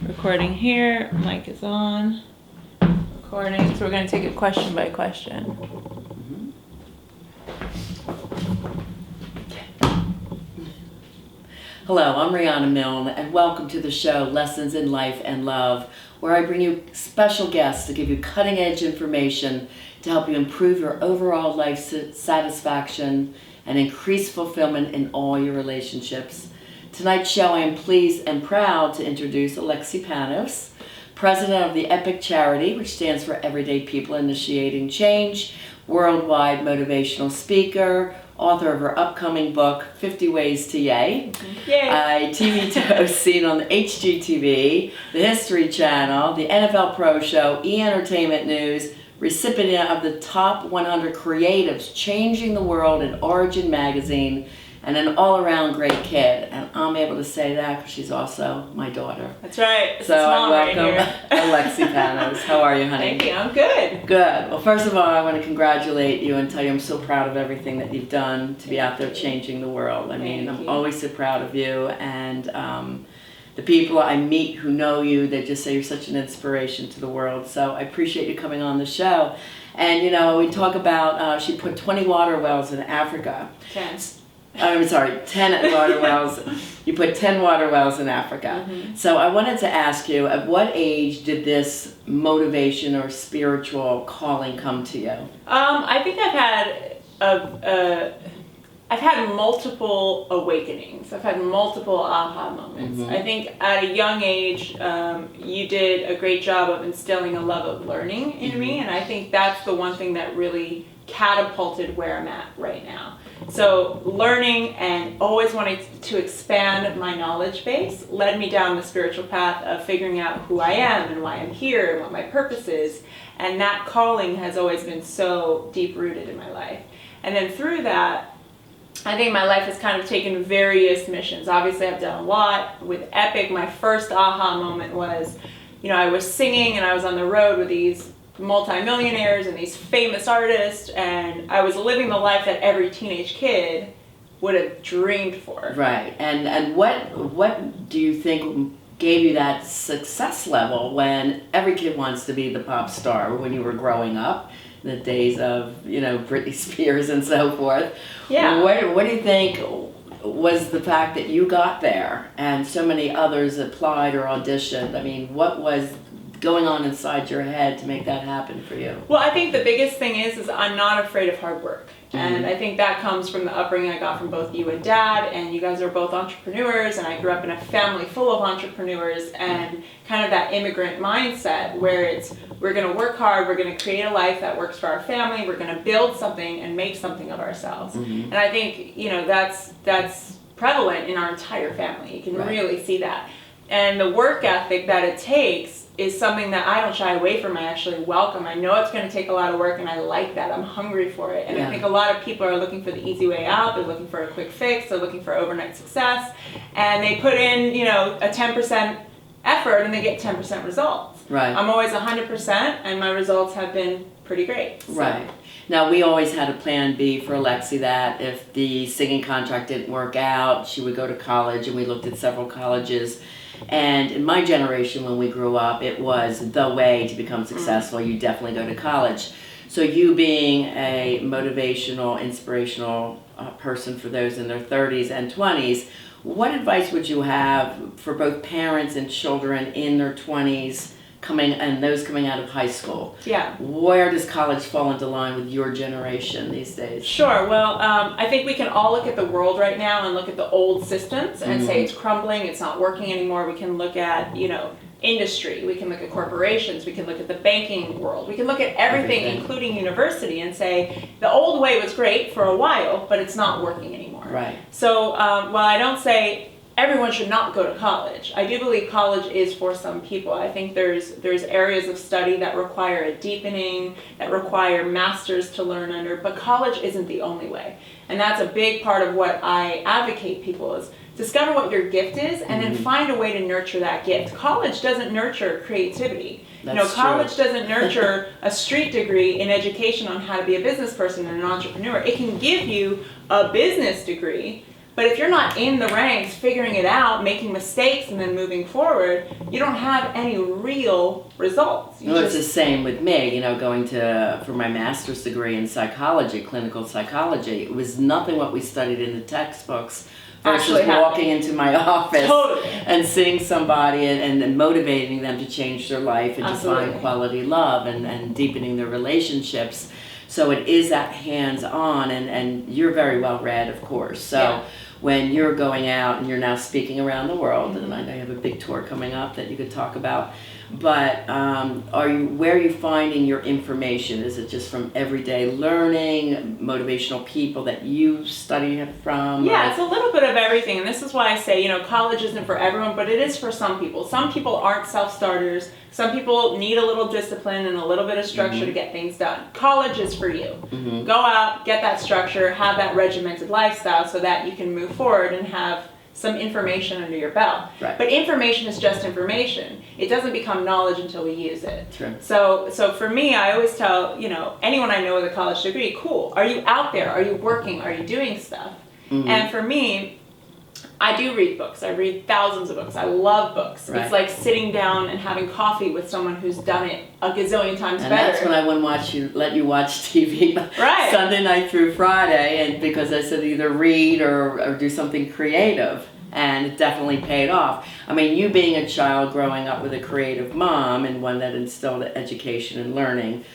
Recording here, mic is on. Recording, so we're going to take it question by question. Hello, I'm Riana Milne, and welcome to the show Lessons in Life and Love, where I bring you special guests to give you cutting-edge information to help you improve your overall life satisfaction and increase fulfillment in all your relationships. Tonight's show, I am pleased and proud to introduce Alexi Panos, president of the EPIC charity, which stands for Everyday People Initiating Change, worldwide motivational speaker, author of her upcoming book, 50 Ways to Yay. Yay! A TV host seen on the HGTV, the History Channel, the NFL Pro Show, E! Entertainment News, recipient of the Top 100 Creatives Changing the World in Origin Magazine, and an all-around great kid. And I'm able to say that because she's also my daughter. That's right. So I welcome Alexi Panos. How are you, honey? Thank you. I'm good. Good. Well, first of all, I want to congratulate you and tell you I'm so proud of everything that you've done to be out there changing the world. I mean, I'm always so proud of you. And the people I meet who know you, they just say you're such an inspiration to the world. So I appreciate you coming on the show. And, you know, we talk about, she put 20 water wells in Africa. 10 water wells. You put 10 water wells in Africa. Mm-hmm. So I wanted to ask you, at what age did this motivation or spiritual calling come to you? I think I've had multiple awakenings. I've had multiple aha moments. Mm-hmm. I think at a young age, you did a great job of instilling a love of learning in mm-hmm. me, and I think that's the one thing that really catapulted where I'm at right now. So learning and always wanting to expand my knowledge base led me down the spiritual path of figuring out who I am and why I'm here and what my purpose is. And that calling has always been so deep rooted in my life. And then through that, I think my life has kind of taken various missions. Obviously, I've done a lot. With EPIC, my first aha moment was, I was singing and I was on the road with these multi-millionaires and these famous artists, and I was living the life that every teenage kid would have dreamed for. Right. And what do you think gave you that success level when every kid wants to be the pop star when you were growing up, in the days of, Britney Spears and so forth? Yeah. What do you think was the fact that you got there and so many others applied or auditioned? I mean, what was going on inside your head to make that happen for you? Well, I think the biggest thing is I'm not afraid of hard work. Mm-hmm. And I think that comes from the upbringing I got from both you and Dad, and you guys are both entrepreneurs, and I grew up in a family full of entrepreneurs, and kind of that immigrant mindset where it's, we're going to work hard, we're going to create a life that works for our family, we're going to build something and make something of ourselves. Mm-hmm. And I think, that's prevalent in our entire family. You can really see that. And the work ethic that it takes is something that I don't shy away from. I actually welcome. I know it's going to take a lot of work, and I like that. I'm hungry for it. And I think a lot of people are looking for the easy way out. They're looking for a quick fix. They're looking for overnight success. And they put in, a 10% effort, and they get 10% results. Right. I'm always 100%, and my results have been pretty great. So. Right. Now, we always had a plan B for Alexi, that if the singing contract didn't work out, she would go to college, and we looked at several colleges. And in my generation, when we grew up, it was the way to become successful. You definitely go to college. So you being a motivational, inspirational person for those in their 30s and 20s, what advice would you have for both parents and children in their 20s and those coming out of high school? Yeah. Where does college fall into line with your generation these days? Sure. Well, I think we can all look at the world right now and look at the old systems and say it's crumbling, it's not working anymore. We can look at, industry. We can look at corporations. We can look at the banking world. We can look at everything, including university, and say the old way was great for a while, but it's not working anymore. Right. So while I don't say everyone should not go to college, I do believe college is for some people. I think there's areas of study that require a deepening, that require masters to learn under, but college isn't the only way. And that's a big part of what I advocate people is discover what your gift is and then find a way to nurture that gift. College doesn't nurture creativity. College doesn't nurture a street degree in education on how to be a business person and an entrepreneur. It can give you a business degree, But if you're not in the ranks, figuring it out, making mistakes, and then moving forward, you don't have any real results. Well, it's the same with me, you know, going for my master's degree in psychology, clinical psychology. It was nothing what we studied in the textbooks versus walking into my office and seeing somebody and motivating them to change their life and to find quality love and deepening their relationships. So it is that hands-on, and you're very well read, of course. So when you're going out and you're now speaking around the world, and I know you have a big tour coming up that you could talk about, but where are you finding your information? Is it just from everyday learning, motivational people that you study from? Yeah, it's a little bit of everything, and this is why I say, you know, college isn't for everyone, but it is for some people. Some people aren't self-starters. Some people need a little discipline and a little bit of structure to get things done. College is for you. Go out, get that structure, have that regimented lifestyle so that you can move forward and have some information under your belt. Right. But information is just information. It doesn't become knowledge until we use it. True. So for me, I always tell, you know, anyone I know with a college degree, cool. Are you out there? Are you working? Are you doing stuff? And for me, I do read books. I read thousands of books. I love books. Right. It's like sitting down and having coffee with someone who's done it a gazillion times and better. That's when I wouldn't let you watch TV Sunday night through Friday, and because I said either read or do something creative. And it definitely paid off. I mean, you being a child growing up with a creative mom and one that instilled education and learning,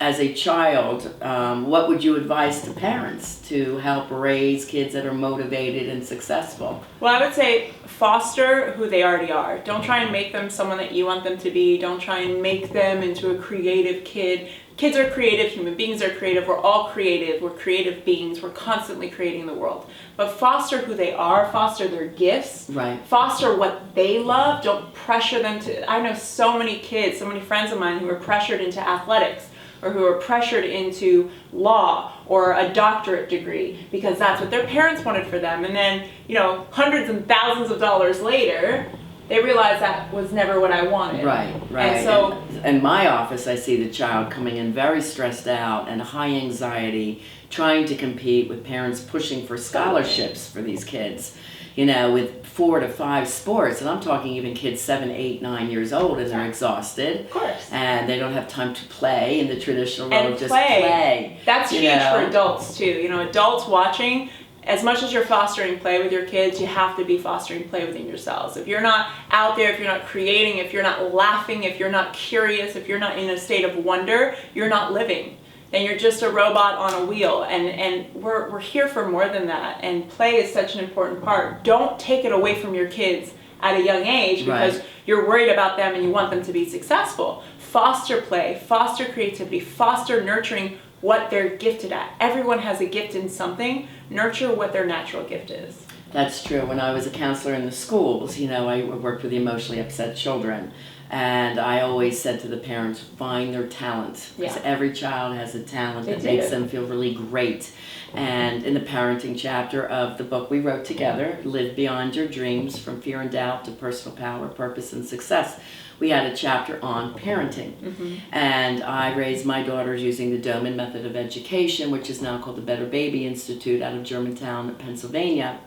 as a child, what would you advise to parents to help raise kids that are motivated and successful? Well, I would say foster who they already are. Don't try and make them someone that you want them to be. Don't try and make them into a creative kid. Kids are creative, human beings are creative, we're all creative, we're creative beings, we're constantly creating the world. But foster who they are, foster their gifts, foster what they love, don't pressure them to. I know so many kids, so many friends of mine who are pressured into athletics, or who are pressured into law or a doctorate degree because that's what their parents wanted for them. And then, you know, hundreds and thousands of dollars later, they realize that was never what I wanted. Right. And so, in my office, I see the child coming in very stressed out and high anxiety, trying to compete with parents pushing for scholarships for these kids, you know, with 4 to 5 sports. And I'm talking even kids 7, 8, 9 years old, and they're exhausted. Of course. And they don't have time to play in the traditional role and of just play. That's huge for adults too. You know, adults watching, as much as you're fostering play with your kids, you have to be fostering play within yourselves. If you're not out there, if you're not creating, if you're not laughing, if you're not curious, if you're not in a state of wonder, you're not living. Then you're just a robot on a wheel. And we're here for more than that. And play is such an important part. Don't take it away from your kids at a young age because you're worried about them and you want them to be successful. Foster play, foster creativity, foster nurturing what they're gifted at. Everyone has a gift in something. Nurture what their natural gift is. That's true. When I was a counselor in the schools, you know, I worked with emotionally upset children. And I always said to the parents, find their talent. Because every child has a talent that makes them feel really great. And in the parenting chapter of the book we wrote together, Live Beyond Your Dreams, From Fear and Doubt to Personal Power, Purpose, and Success, we had a chapter on parenting. And I raised my daughters using the Doman method of education, which is now called the Better Baby Institute out of Germantown, Pennsylvania.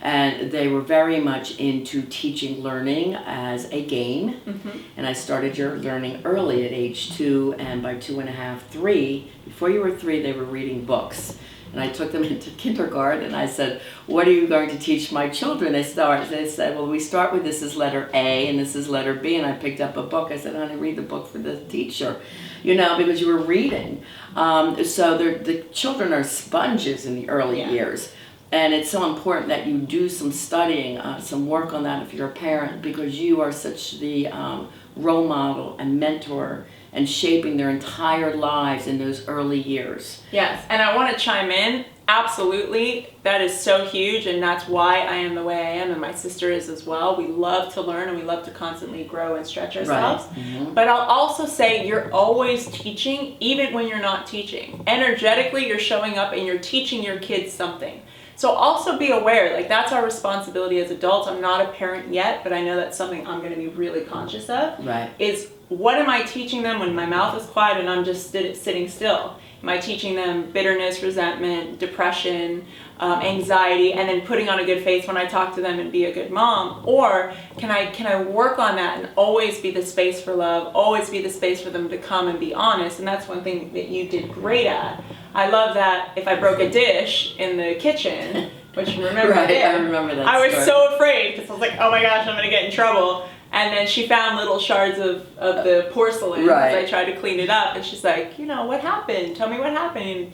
And they were very much into teaching learning as a game. And I started your learning early at age 2, and by 2.5, 3, before you were 3, they were reading books. And I took them into kindergarten and I said, what are you going to teach my children? They said, well, we start with this is letter A and this is letter B. And I picked up a book. I said, honey, read the book for the teacher, you know, because you were reading. So the children are sponges in the early years. And it's so important that you do some studying, some work on that if you're a parent, because you are such the role model and mentor and shaping their entire lives in those early years. Yes, and I want to chime in. Absolutely, that is so huge, and that's why I am the way I am, and my sister is as well. We love to learn, and we love to constantly grow and stretch ourselves. But I'll also say you're always teaching, even when you're not teaching. Energetically, you're showing up and you're teaching your kids something. So also be aware, like that's our responsibility as adults. I'm not a parent yet, but I know that's something I'm going to be really conscious of. Right. Is what am I teaching them when my mouth is quiet and I'm just sitting still? Am I teaching them bitterness, resentment, depression, anxiety, and then putting on a good face when I talk to them and be a good mom? Or can I work on that and always be the space for love, always be the space for them to come and be honest? And that's one thing that you did great at. I love that if I broke a dish in the kitchen, which remember right, I did, I remember that I was story. so afraid because I was like, oh my gosh, I'm going to get in trouble. And then she found little shards of the porcelain right. as I tried to clean it up. And she's like, what happened? Tell me what happened.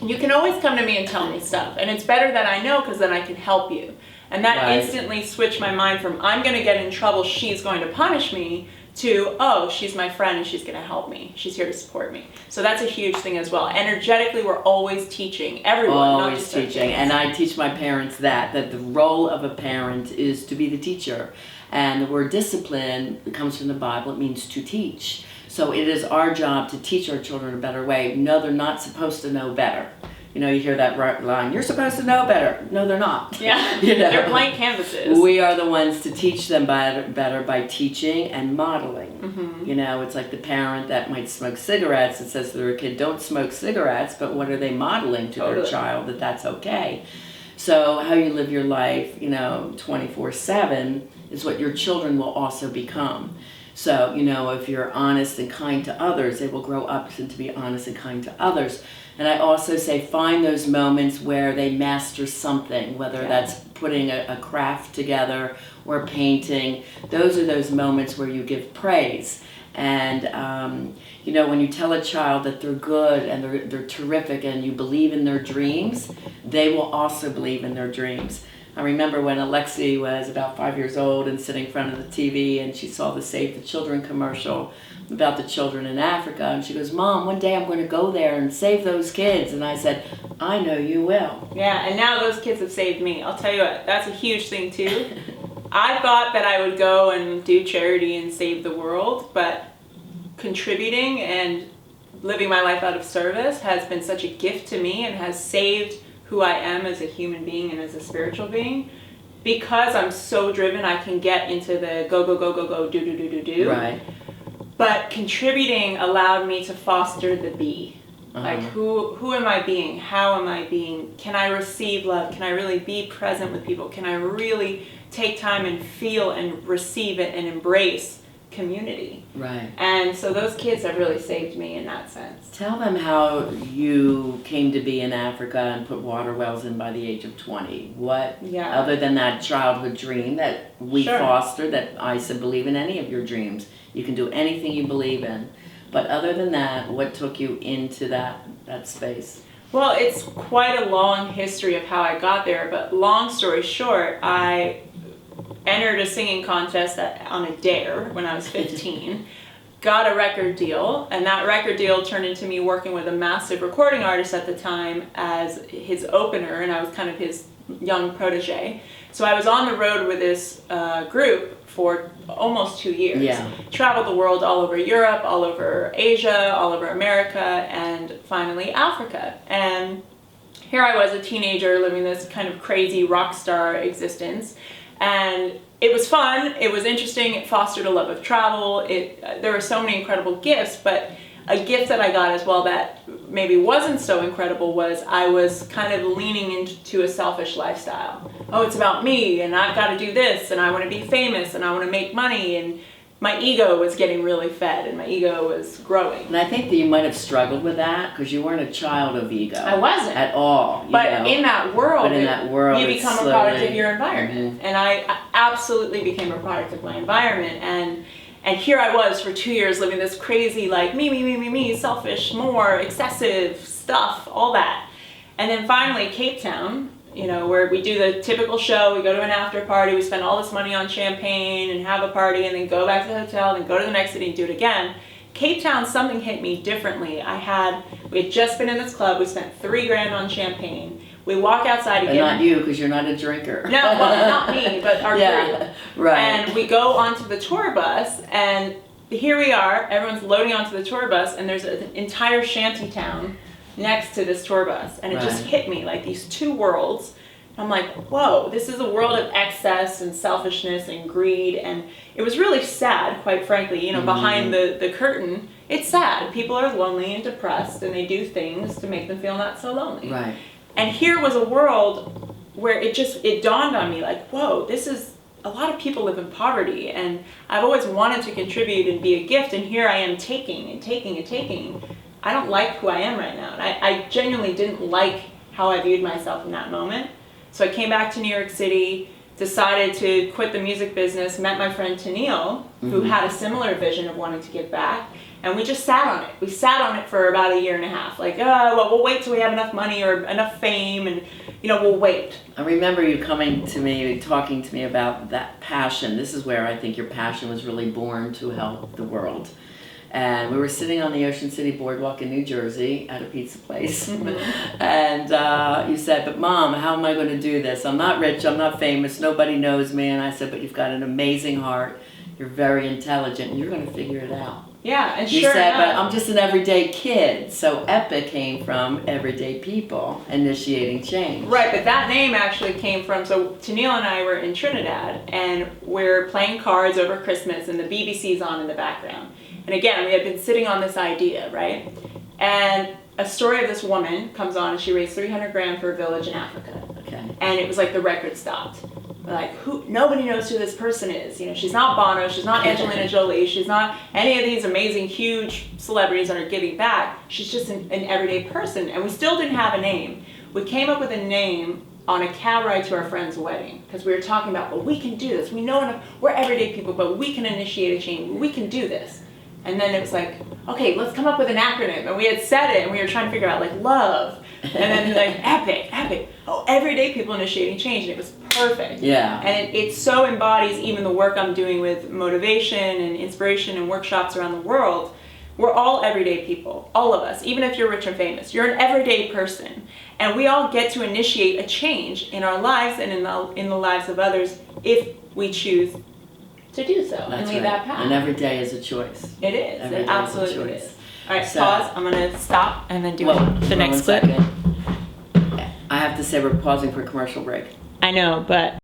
And you can always come to me and tell me stuff. And it's better that I know because then I can help you. And that right. instantly switched my mind from I'm going to get in trouble, she's going to punish me, to, oh, she's my friend and she's going to help me. She's here to support me. So that's a huge thing as well. Energetically, we're always teaching everyone. Always not just teaching. And I teach my parents that the role of a parent is to be the teacher. And the word discipline comes from the Bible. It means to teach. So it is our job to teach our children a better way. No, they're not supposed to know better. You hear that line, you're supposed to know better. No, they're not. Yeah, they're blank canvases. We are the ones to teach them better by teaching and modeling. Mm-hmm. It's like the parent that might smoke cigarettes and says to their kid, don't smoke cigarettes, but what are they modeling to their child that that's okay? So how you live your life, 24/7 is what your children will also become. So, if you're honest and kind to others, they will grow up to be honest and kind to others. And I also say find those moments where they master something, whether that's putting a craft together or painting. Those are those moments where you give praise. And, when you tell a child that they're good and they're terrific and you believe in their dreams, they will also believe in their dreams. I remember when Alexi was about 5 years old and sitting in front of the TV and she saw the Save the Children commercial about the children in Africa, and she goes, Mom, one day I'm going to go there and save those kids. And I said, I know you will. Yeah, and now those kids have saved me. I'll tell you what, that's a huge thing too. I thought that I would go and do charity and save the world, but contributing and living my life out of service has been such a gift to me and has saved who I am as a human being and as a spiritual being. Because I'm so driven, I can get into the go, do. Right. But contributing allowed me to foster the be. Like, who am I being? How am I being? Can I receive love? Can I really be present with people? Can I really take time and feel and receive it and embrace community? Right. And so those kids have really saved me in that sense. Tell them how you came to be in Africa and put water wells in by the age of 20. What, other than that childhood dream that we fostered, that I said believe in any of your dreams. You can do anything you believe in. But other than that, what took you into that space? Well, it's quite a long history of how I got there, but long story short, I entered a singing contest on a dare when I was 15, got a record deal, and that record deal turned into me working with a massive recording artist at the time as his opener, and I was kind of his young protege. So I was on the road with this group for almost 2 years. Yeah. Traveled the world, all over Europe, all over Asia, all over America, and finally Africa. And here I was, a teenager, living this kind of crazy rock star existence. And it was fun, it was interesting, it fostered a love of travel, there were so many incredible gifts, but a gift that I got as well that maybe wasn't so incredible was I was kind of leaning into a selfish lifestyle. Oh, it's about me, and I've got to do this, and I want to be famous, and I want to make money, and my ego was getting really fed, and my ego was growing. And I think that you might have struggled with that because you weren't a child of ego. I wasn't. At all. But in that world, you become slowly, a product of your environment. Mm-hmm. And I absolutely became a product of my environment. And here I was for 2 years living this crazy, like, me, selfish, more, excessive stuff, all that. And then finally, Cape Town, where we do the typical show, we go to an after party, we spend all this money on champagne and have a party and then go back to the hotel and go to the next city and do it again. Cape Town, something hit me differently. We had just been in this club, we spent $3,000 on champagne. We walk outside again. But not you, because you're not a drinker. No, well, not me, but our group. Right. And we go onto the tour bus, and here we are, everyone's loading onto the tour bus, and there's an entire shanty town next to this tour bus, and it just Right. hit me like these two worlds. I'm like, whoa, this is a world of excess and selfishness and greed, and it was really sad, quite frankly. You know, behind the curtain, it's sad. People are lonely and depressed, and they do things to make them feel not so lonely. Right. And here was a world where it dawned on me like, whoa, this is, a lot of people live in poverty, and I've always wanted to contribute and be a gift, and here I am taking and taking and taking. I don't like who I am right now, and I genuinely didn't like how I viewed myself in that moment. So I came back to New York City, decided to quit the music business, met my friend Tennille, who had a similar vision of wanting to give back, and we just sat on it. We sat on it for about a year and a half. Like, well, we'll wait till we have enough money or enough fame, and, you know, we'll wait. I remember you coming to me, talking to me about that passion. This is where I think your passion was really born, to help the world. And we were sitting on the Ocean City Boardwalk in New Jersey at a pizza place. And you said, but Mom, how am I going to do this? I'm not rich, I'm not famous, nobody knows me. And I said, but you've got an amazing heart, you're very intelligent, and you're going to figure it out. Yeah, and You sure said, enough, but I'm just an everyday kid. So EPIC came from everyday people initiating change. right, but that name actually came from, so Tennille and I were in Trinidad, and we're playing cards over Christmas, and the BBC's on in the background. And again, we had been sitting on this idea, right? And a story of this woman comes on, and she raised 300 grand for a village in Africa. Okay. And it was like the record stopped. We're like, nobody knows who this person is. You know, she's not Bono, she's not Angelina Jolie, she's not any of these amazing, huge celebrities that are giving back. She's just an everyday person. And we still didn't have a name. We came up with a name on a cab ride to our friend's wedding, because we were talking about, well, we can do this. We know enough, we're everyday people, but we can initiate a change. We can do this. And then it was like, okay, let's come up with an acronym. And we had said it, and we were trying to figure out, like, love. And then, like, epic. Oh, everyday people initiating change. And it was perfect. Yeah. And it so embodies even the work I'm doing with motivation and inspiration and workshops around the world. We're all everyday people, all of us. Even if you're rich and famous, you're an everyday person. And we all get to initiate a change in our lives and in the lives of others if we choose to do so and lead that path. And every day is a choice. It is. Every It day absolutely is a choice. is. All right, So- pause. I'm going to stop and then do Whoa, the next one clip. second. I have to say we're pausing for a commercial break. I know, but